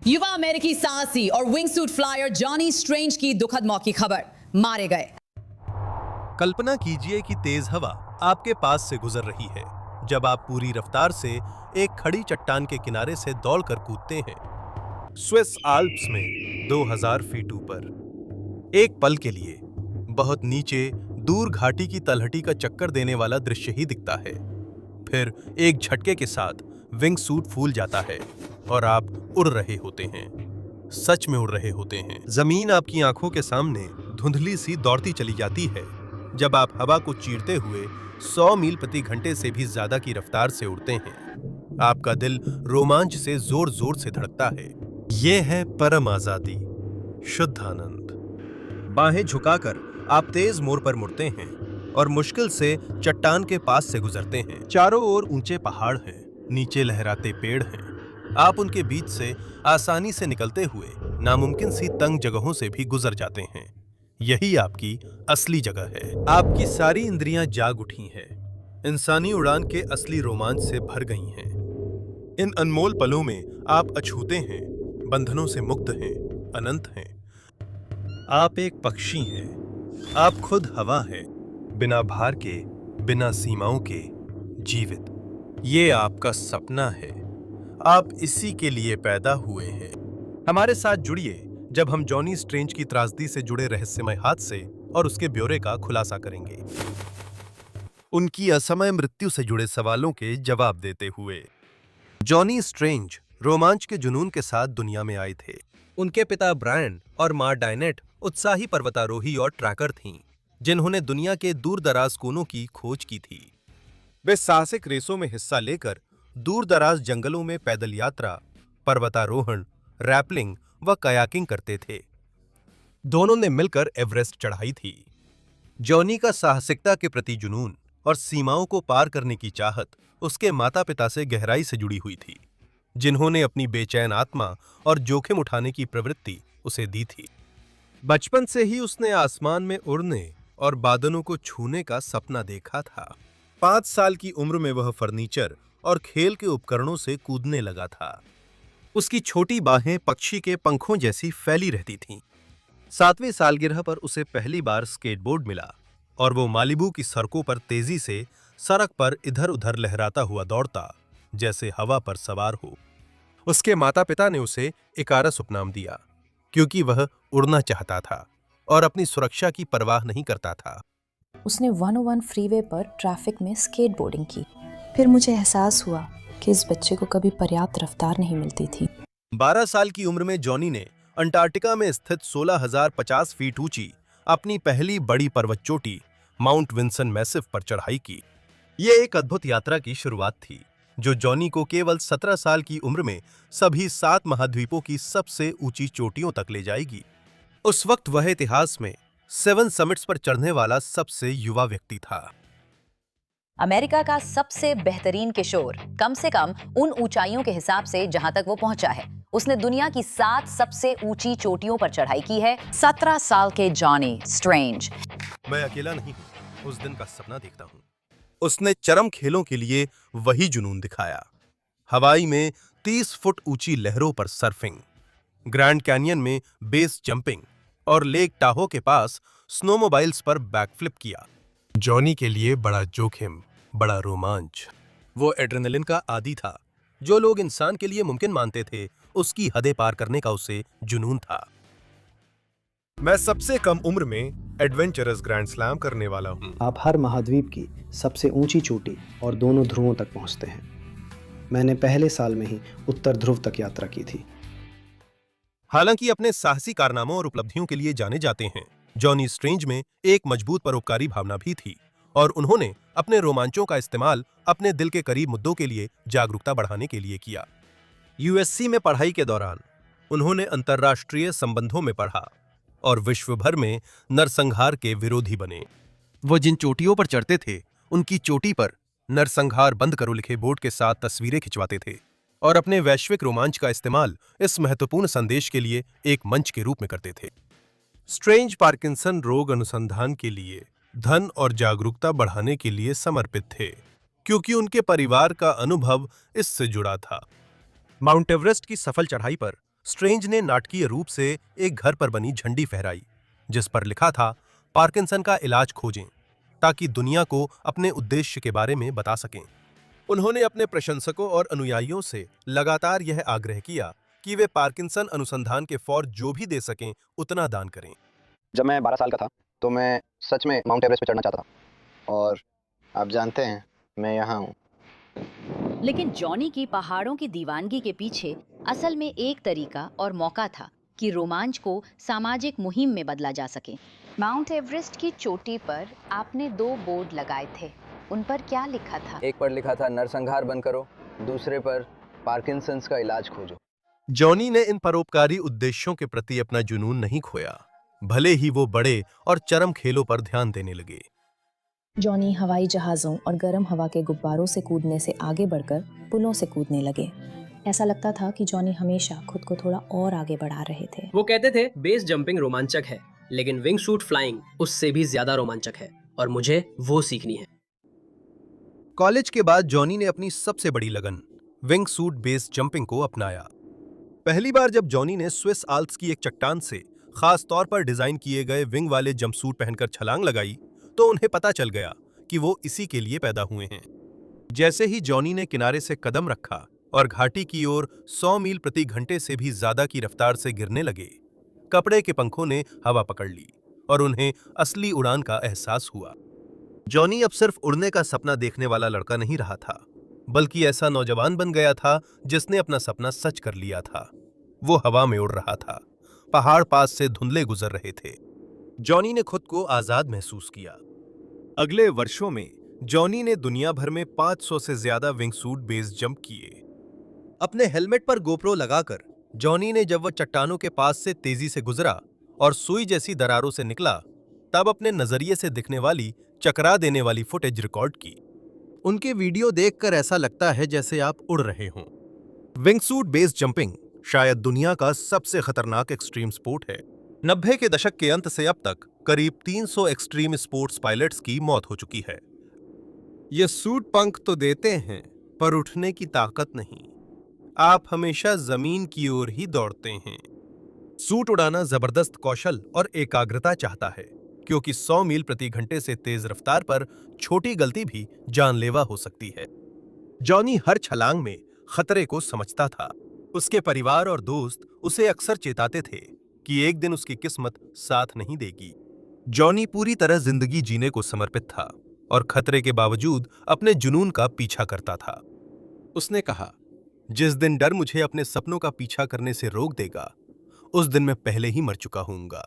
युवा अमेरिकी साहसी और विंगसूट फ्लायर जॉनी स्ट्रेंज की दुखद मौत की खबर, मारे गए। कल्पना कीजिए कि तेज हवा आपके पास से गुजर रही है जब आप पूरी रफ्तार से एक खड़ी चट्टान के किनारे से दौड़कर कूदते हैं। स्विस आल्प्स में 2000 फीट ऊपर एक पल के लिए बहुत नीचे दूर घाटी की तलहटी का चक्कर देने वाला दृश्य ही दिखता है। फिर एक झटके के साथ विंग सूट फूल जाता है और आप उड़ रहे होते हैं, सच में उड़ रहे होते हैं। जमीन आपकी आंखों के सामने धुंधली सी दौड़ती चली जाती है जब आप हवा को चीरते हुए 100 मील प्रति घंटे से भी ज्यादा की रफ्तार से उड़ते हैं। आपका दिल रोमांच से जोर जोर से धड़कता है। यह है परम आजादी, शुद्ध आनंद। बाहें झुकाकर आप तेज मोड़ पर मुड़ते हैं और मुश्किल से चट्टान के पास से गुजरते हैं। चारों ओर ऊंचे पहाड़ हैं, नीचे लहराते पेड़ हैं। आप उनके बीच से आसानी से निकलते हुए नामुमकिन सी तंग जगहों से भी गुजर जाते हैं। यही आपकी असली जगह है। आपकी सारी इंद्रियां जाग उठी हैं, इंसानी उड़ान के असली रोमांच से भर गई हैं। इन अनमोल पलों में आप अछूते हैं, बंधनों से मुक्त हैं, अनंत हैं। आप एक पक्षी हैं, आप खुद हवा हैं, बिना भार के, बिना सीमाओं के, जीवित। ये आपका सपना है, आप इसी के लिए पैदा हुए हैं। हमारे साथ जुड़िए जब हम जॉनी स्ट्रेंज की त्रासदी से जुड़े रहस्यमय हादसे और उसके ब्यौरे का खुलासा करेंगे, उनकी असमय मृत्यु से जुड़े सवालों के जवाब देते हुए। जॉनी स्ट्रेंज रोमांच के जुनून के साथ दुनिया में आए थे। उनके पिता ब्रायन और मां डायनेट उत्साही पर्वतारोही और ट्रैकर थीं, जिन्होंने दुनिया के दूर दराज कोनों की खोज की थी। वे साहसिक रेसों में हिस्सा लेकर दूर दराज जंगलों में पैदल यात्रा, पर्वतारोहण, रैपलिंग व कयाकिंग करते थे। दोनों ने मिलकर एवरेस्ट चढ़ाई थी। जॉनी का साहसिकता के प्रति जुनून और सीमाओं को पार करने की चाहत उसके माता-पिता से गहराई से जुड़ी हुई थी, जिन्होंने अपनी बेचैन आत्मा और जोखिम उठाने की प्रवृत्ति उसे दी थी। बचपन से ही उसने आसमान में उड़ने और बादलों को छूने का सपना देखा था। 5 साल की उम्र में वह फर्नीचर और खेल के उपकरणों से कूदने लगा था। उसकी छोटी बाहें पक्षी के पंखों जैसी फैली रहती थीं। 7वें सालगिरह पर उसे पहली बार स्केटबोर्ड मिला और वो मालिबू की सड़कों पर तेजी से सड़क पर इधर-उधर लहराता हुआ दौड़ता, जैसे हवा पर सवार हो। उसके माता-पिता ने उसे इकारस उपनाम दिया, क्योंकि वह उड़ना चाहता था और अपनी सुरक्षा की परवाह नहीं करता था। उसने 101 फ्रीवे पर ट्रैफिक में स्केटबोर्डिंग की। फिर मुझे एहसास हुआ कि इस बच्चे को कभी पर्याप्त रफ्तार नहीं मिलती थी। 12 साल की उम्र में जॉनी ने अंटार्कटिका में स्थित 16,050 फीट ऊंची अपनी पहली बड़ी पर्वत चोटी माउंट विंसन मैसिव पर चढ़ाई की। यह एक अद्भुत यात्रा की शुरुआत थी, जो जॉनी को केवल 17 साल की उम्र में सभी 7 महाद्वीपों की सबसे ऊंची चोटियों तक ले जाएगी। उस वक्त वह इतिहास में 7 समिट्स पर चढ़ने वाला सबसे युवा व्यक्ति था। अमेरिका का सबसे बेहतरीन किशोर, कम से कम उन ऊंचाइयों के हिसाब से जहां तक वो पहुंचा है। उसने दुनिया की 7 सबसे ऊंची चोटियों पर चढ़ाई की है। 17 साल के जॉनी स्ट्रेंज। मैं अकेला नहीं हूं, उस दिन का सपना देखता हूं। उसने चरम खेलों के लिए वही जुनून दिखाया। हवाई में 30 फुट ऊंची लहरों पर सर्फिंग, ग्रैंड कैनियन में बेस जंपिंग और लेक टाहो के पास स्नोमोबाइल्स पर बैकफ्लिप किया। जॉनी के लिए बड़ा जोखिम, बड़ा रोमांच। वो एड्रेनलिन का आदी था। जो लोग इंसान के लिए मुमकिन मानते थे, उसकी हदें पार करने का उसे जुनून था। मैं सबसे कम उम्र में एडवेंचरस ग्रैंड स्लैम करने वाला हूं। आप हर महाद्वीप की सबसे ऊंची चोटी और दोनों ध्रुवों तक पहुंचते हैं। मैंने पहले साल में ही उत्तर ध्रुव तक यात्रा की थी। हालांकि अपने साहसी कारनामों और उपलब्धियों के लिए जाने जाते हैं, जॉनी स्ट्रेंज में एक मजबूत परोपकारी भावना भी थी और उन्होंने अपने रोमांचों का इस्तेमाल अपने दिल के करीब मुद्दों के लिए जागरूकता बढ़ाने के लिए किया। यूएससी में पढ़ाई के दौरान उन्होंने अंतर्राष्ट्रीय संबंधों में पढ़ा और विश्व भर में नरसंहार के विरोधी बने। वो जिन चोटियों पर चढ़ते थे, उनकी चोटी पर नरसंहार बंद करो लिखे बोर्ड के साथ तस्वीरें खिंचवाते थे और अपने वैश्विक रोमांच का इस्तेमाल इस महत्वपूर्ण संदेश के लिए एक मंच के रूप में करते थे। स्ट्रेंज पार्किंसन रोग अनुसंधान के लिए, धन और जागरूकता बढ़ाने के लिए समर्पित थे, क्योंकि उनके परिवार का अनुभव इससे जुड़ा था। माउंट एवरेस्ट की सफल चढ़ाई पर स्ट्रेंज ने नाटकीय रूप से एक घर पर बनी झंडी फहराई जिस पर लिखा था, पार्किंसन का इलाज खोजें, ताकि दुनिया को अपने उद्देश्य के बारे में बता सकें। उन्होंने अपने प्रशंसकों और अनुयायियों से लगातार यह आग्रह किया कि वे पार्किंसन अनुसंधान के फॉर जो भी दे सकें उतना दान करें। जब मैं 12 साल का था तो मैं सच में माउंट एवरेस्ट पर चढ़ना चाहता था, और आप जानते हैं मैं यहाँ हूँ। लेकिन जॉनी की पहाड़ों की दीवानगी के पीछे असल में एक तरीका और मौका था कि रोमांच को सामाजिक मुहिम में बदला जा सके। माउंट एवरेस्ट की चोटी पर आपने 2 बोर्ड लगाए थे, उन पर क्या लिखा था? एक पर लिखा था नरसंहार बंद करो, दूसरे पर पार्किंसंस का इलाज खोजो। जॉनी ने इन परोपकारी उद्देश्यों के प्रति अपना जुनून नहीं खोया, भले ही वो बड़े और चरम खेलों पर ध्यान देने लगे। जॉनी हवाई जहाज़ों और गर्म हवा के गुब्बारों से कूदने से आगे बढ़कर पुलों से कूदने लगे। ऐसा लगता था कि जॉनी हमेशा खुद को थोड़ा और आगे बढ़ा रहे थे। वो कहते थे बेस जंपिंग रोमांचक है, लेकिन विंग सूट फ्लाइंग उससे भी ज्यादा रोमांचक है और मुझे वो सीखनी है। कॉलेज के बाद जॉनी ने अपनी सबसे बड़ी लगन विंग सूट बेस जंपिंग को अपनाया। पहली बार जब जॉनी ने स्विस आल्प्स की एक चट्टान से खास तौर पर डिजाइन किए गए विंग वाले जंपसूट पहनकर छलांग लगाई तो उन्हें पता चल गया कि वो इसी के लिए पैदा हुए हैं। जैसे ही जॉनी ने किनारे से कदम रखा और घाटी की ओर 100 मील प्रति घंटे से भी ज्यादा की रफ्तार से गिरने लगे, कपड़े के पंखों ने हवा पकड़ ली और उन्हें असली उड़ान का एहसास हुआ। जॉनी अब सिर्फ उड़ने का सपना देखने वाला लड़का नहीं रहा था, बल्कि ऐसा नौजवान बन गया था जिसने अपना सपना सच कर लिया था। वो हवा में उड़ रहा था, पहाड़ पास से धुंधले गुजर रहे थे। जॉनी ने खुद को आजाद महसूस किया। अगले वर्षों में जॉनी ने दुनिया भर में 500 से ज्यादा विंगसूट बेस जंप किए। अपने हेलमेट पर गोप्रो लगाकर जॉनी ने जब वह चट्टानों के पास से तेजी से गुजरा और सुई जैसी दरारों से निकला, तब अपने नजरिए से दिखने वाली चकरा देने वाली फुटेज रिकॉर्ड की। उनके वीडियो देखकर ऐसा लगता है जैसे आप उड़ रहे हों। विंगसूट बेस जंपिंग शायद दुनिया का सबसे खतरनाक एक्सट्रीम स्पोर्ट है। 90 के दशक के अंत से अब तक करीब 300 एक्सट्रीम स्पोर्ट्स पायलट्स की मौत हो चुकी है। ये सूट पंख तो देते हैं, पर उठने की ताकत नहीं। आप हमेशा जमीन की ओर ही दौड़ते हैं। सूट उड़ाना जबरदस्त कौशल और एकाग्रता चाहता है, क्योंकि 100 मील प्रति घंटे से तेज रफ्तार पर छोटी गलती भी जानलेवा हो सकती है। जॉनी हर छलांग में खतरे को समझता था। उसके परिवार और दोस्त उसे अक्सर चेताते थे कि एक दिन उसकी किस्मत साथ नहीं देगी। जॉनी पूरी तरह जिंदगी जीने को समर्पित था और खतरे के बावजूद अपने जुनून का पीछा करता था। उसने कहा, जिस दिन डर मुझे अपने सपनों का पीछा करने से रोक देगा, उस दिन मैं पहले ही मर चुका होऊंगा।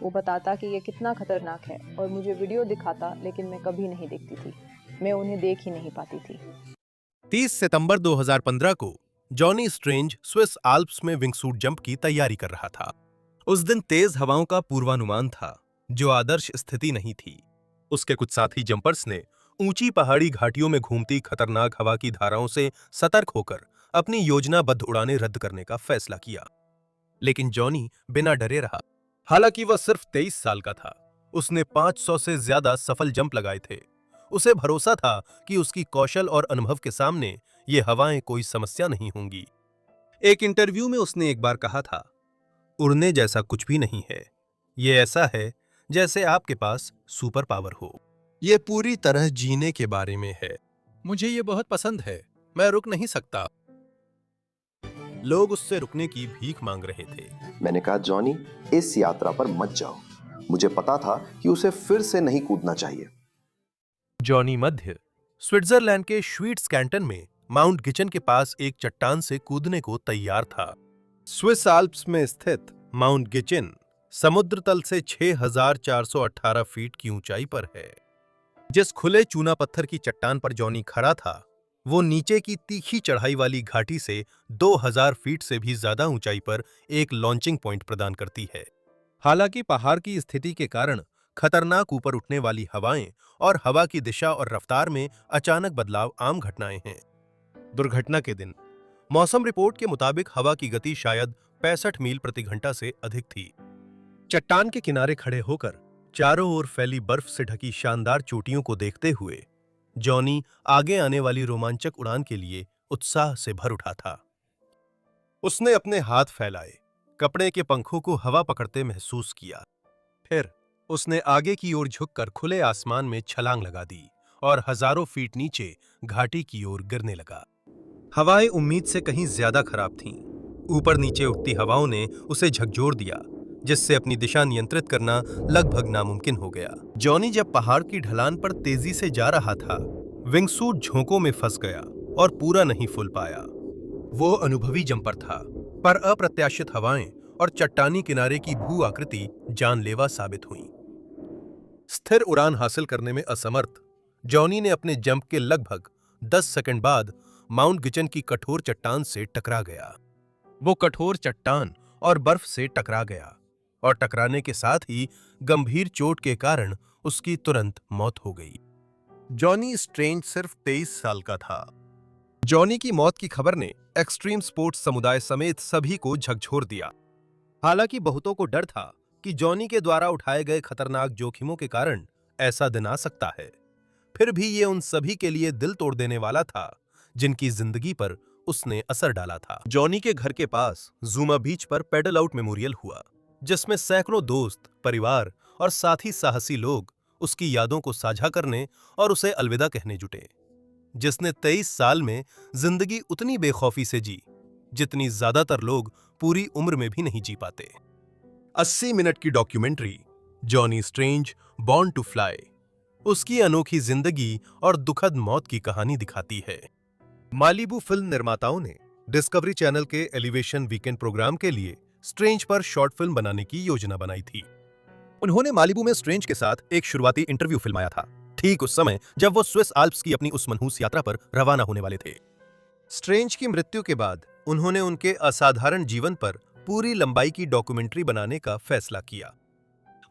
वो बताता कि ये कितना खतरनाक है और मुझे वीडियो दिखाता, लेकिन मैं कभी नहीं देखती थी। मैं उन्हें देख ही नहीं पाती थी। 30 सितंबर 2015 को जॉनी स्ट्रेंज स्विस आल्प्स में विंगसूट जंप की तैयारी कर रहा था। उस दिन तेज हवाओं का पूर्वानुमान था, जो आदर्श स्थिति नहीं थी। उसके कुछ साथी जंपर्स ने ऊंची पहाड़ी घाटियों में घूमती खतरनाक हवा की धाराओं से सतर्क होकर अपनी योजनाबद्ध उड़ानें रद्द करने का फैसला किया। लेकिन जॉनी बिना डरे रहा। हालांकि वह सिर्फ 23 साल का था, उसने 500 से ज्यादा सफल जंप लगाए थे। उसे भरोसा था कि उसकी कौशल और अनुभव के सामने ये हवाएं कोई समस्या नहीं होंगी। एक इंटरव्यू में उसने एक बार कहा था, उड़ने जैसा कुछ भी नहीं है। ये ऐसा है जैसे आपके पास सुपर पावर हो। ये पूरी तरह जीने के बारे में है। मुझे ये बहुत पसंद है, मैं रुक नहीं सकता। लोग उससे रुकने की भीख मांग रहे थे। मैंने कहा, जॉनी, इस यात्रा पर मत जाओ। मुझे पता था कि उसे फिर से नहीं कूदना चाहिए। जॉनी मध्य स्विट्जरलैंड के श्वीट्सकैंटन में माउंट गिचन के पास एक चट्टान से कूदने को तैयार था। स्विस आल्प्स में स्थित माउंट गिचन समुद्र तल से 6418 फीट की ऊंचाई पर है। जिस खुले चूना पत्थर की चट्टान पर जॉनी खड़ा था, वो नीचे की तीखी चढ़ाई वाली घाटी से 2000 फीट से भी ज्यादा ऊंचाई पर एक लॉन्चिंग पॉइंट प्रदान करती है। हालांकि पहाड़ की स्थिति के कारण खतरनाक ऊपर उठने वाली हवाएं और हवा की दिशा और रफ्तार में अचानक बदलाव आम घटनाएं हैं। दुर्घटना के दिन मौसम रिपोर्ट के मुताबिक हवा की गति शायद 65 मील प्रति घंटा से अधिक थी। चट्टान के किनारे खड़े होकर चारों ओर फैली बर्फ से ढकी शानदार चोटियों को देखते हुए जॉनी आगे आने वाली रोमांचक उड़ान के लिए उत्साह से भर उठा था। उसने अपने हाथ फैलाए, कपड़े के पंखों को हवा पकड़ते महसूस किया। फिर उसने आगे की ओर झुककर खुले आसमान में छलांग लगा दी और हजारों फीट नीचे घाटी की ओर गिरने लगा। हवाएं उम्मीद से कहीं ज्यादा खराब थीं। ऊपर नीचे उठती हवाओं ने उसे झकझोर दिया, जिससे अपनी दिशा नियंत्रित करना लगभग नामुमकिन हो गया। जॉनी जब पहाड़ की ढलान पर तेजी से जा रहा था, विंगसूट झोंकों में फंस गया और पूरा नहीं फूल पाया। वो अनुभवी जंपर था, पर अप्रत्याशित हवाएं और चट्टानी किनारे की भू आकृति जानलेवा साबित हुई। स्थिर उड़ान हासिल करने में असमर्थ जॉनी ने अपने जंप के लगभग 10 सेकंड बाद माउंट गिचन की कठोर चट्टान से टकरा गया। वो कठोर चट्टान और बर्फ से टकरा गया और टकराने के साथ ही गंभीर चोट के कारण उसकी तुरंत मौत हो गई। जॉनी स्ट्रेंज सिर्फ 23 साल का था। जॉनी की मौत की खबर ने एक्सट्रीम स्पोर्ट्स समुदाय समेत सभी को झकझोर दिया। हालांकि बहुतों को डर था कि जॉनी के द्वारा उठाए गए खतरनाक जोखिमों के कारण ऐसा दिन आ सकता है, फिर भी ये उन सभी के लिए दिल तोड़ देने वाला था जिनकी जिंदगी पर उसने असर डाला था। जॉनी के घर के पास जूमा बीच पर पेडल आउट मेमोरियल हुआ, जिसमें सैकड़ों दोस्त, परिवार और साथी साहसी लोग उसकी यादों को साझा करने और उसे अलविदा कहने जुटे, जिसने 23 साल में जिंदगी उतनी बेखौफी से जी जितनी ज्यादातर लोग पूरी उम्र में भी नहीं जी पाते। 80 मिनट की documentary Johnny Strange born to fly उसकी अनोखी जिंदगी और दुखद मौत की कहानी दिखाती है। मालिबू फिल्म निर्माताओं ने डिस्कवरी चैनल के एलिवेशन वीकेंड प्रोग्राम के लिए स्ट्रेंज पर शॉर्ट फिल्म बनाने की योजना बनाई थी। उन्होंने मालिबू में स्ट्रेंज के साथ एक शुरुआती इंटरव्यू फिल्माया था, ठीक उस समय जब वो स्विस आल्प्स की अपनी उस मनहूस यात्रा पर रवाना होने वाले थे। स्ट्रेंज की मृत्यु के बाद उन्होंने उनके असाधारण जीवन पर पूरी लंबाई की डॉक्यूमेंट्री बनाने का फैसला किया।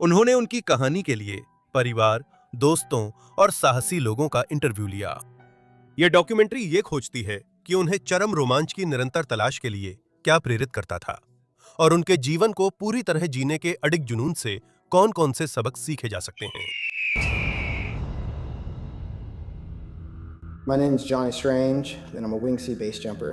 उन्होंने उनकी कहानी के लिए परिवार, दोस्तों और साहसी लोगों का इंटरव्यू लिया। यह डॉक्यूमेंट्री ये खोजती है कि उन्हें चरम रोमांच की निरंतर तलाश के लिए क्या प्रेरित करता था और उनके जीवन को पूरी तरह जीने के अडिग जुनून से कौन-कौन से सबक सीखे जा सकते हैं। My name is Johnny Strange, and I'm a wingsuit base jumper.